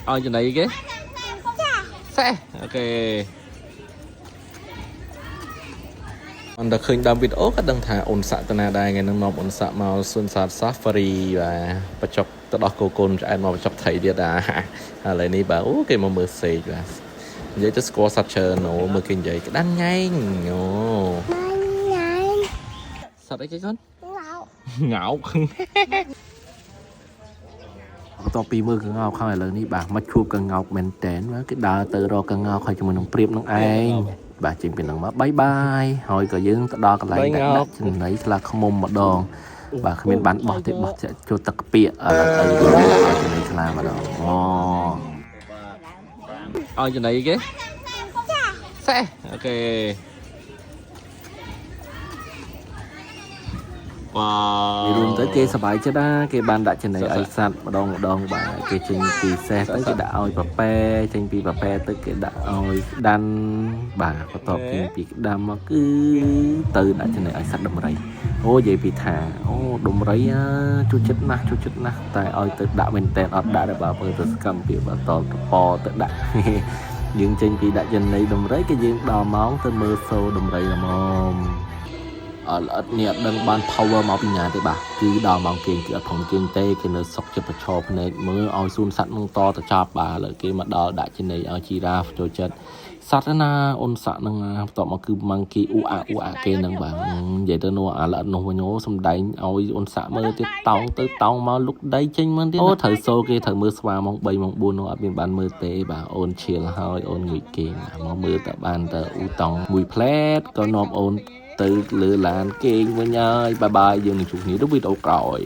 Ôi chỗ này cái xe ok anh đã khơi đam video các đăng thả ổn xạ tận đài ngày nông ổn xạ màu xuân sạt safari và bắt chọc tất đo cô côn cho anh mà bắt chọc thấy địa đà lời này bảo cái mà mưa xì và vậy just có sát chờ nổ mưa kinh vậy cái đan nhanh ồ sao đấy cái con ngạoตอนปีมือกังเอาเข้าเลยนี่บากมาชูกังเอาเหม็นแตนว่าcái đà từ rồiกังเอาใครจะมันต้องเปรียบน้องเองบากจริงเป็นหนังมาบายบายหอยก็ยืนตะดอกันไหลแต่ละชนไหนlàขมมมาดองบากเป็นบ้านบอกที่บอกจะโจตะเปียอะไรชนไหนคลามาดองอ๋อเอาชนไหนcái xe ok wow រួមទៅគេសบายចិត្តណាគេបានដាក់ចំណីឲ្យសัตว์ម្ដងបាទគេចេញពីសេះទៅគេដាក់ឲ្យប្រប៉ែចេញពីប្រប៉ែទៅគេដាក់ឲ្យដាន់បាទបន្ទាប់ចេញពីដាំមកគឺទៅដាក់ចំណីឲ្យសัตว์ដំរីអូនិយាយពីថាអូដំរីជួយចិត្តណាស់តែឲ្យទៅដាក់មែនតើអត់ដាក់ទេបាទមើលទៅសកម្មភាពបន្តតពទៅដាក់យើងចេញពីដាក់ចំណីដំរីគេយើងដល់ម៉ោងទៅមើលសូដំរីល្មមអត់នេះអត់ដឹងបាន power មកពីណាទេបាទគឺដល់ម៉ោងគេគឺអត់ធំជាងទេគេនៅសុកចិត្តប្រឈរភ្នែកមើលឲ្យសួនសัตว์នឹងតទៅចាប់បាទលើគេមកដល់ដាក់ចំណីឲ្យជីរ៉ាហ្វចូលចិត្តសัตว์ណាអូនស័កនឹងបន្ទាប់មកគឺម៉ាំងគីអ៊ូអាគេនឹងបាទនិយាយទៅនោះអាល្អិតនោះវិញសំដែងឲ្យអូនស័កមើលទៀតតោងទៅតោងមកលុកដីចេញមើលទៀតអូត្រូវសូគេត្រូវមើលស្វាម៉ោង3ម៉ោង4នោះអត់មានបានមើលទេបាទអូនឈៀលហើយអូនងុយគេមកមើលតបានតអ៊ូតង់មួយផ្លែតក៏នាំអូនទៅលើឡានគេងវិញហើយបាយយើងនឹងជួបគ្នាទៅវីដេអូក្រោយ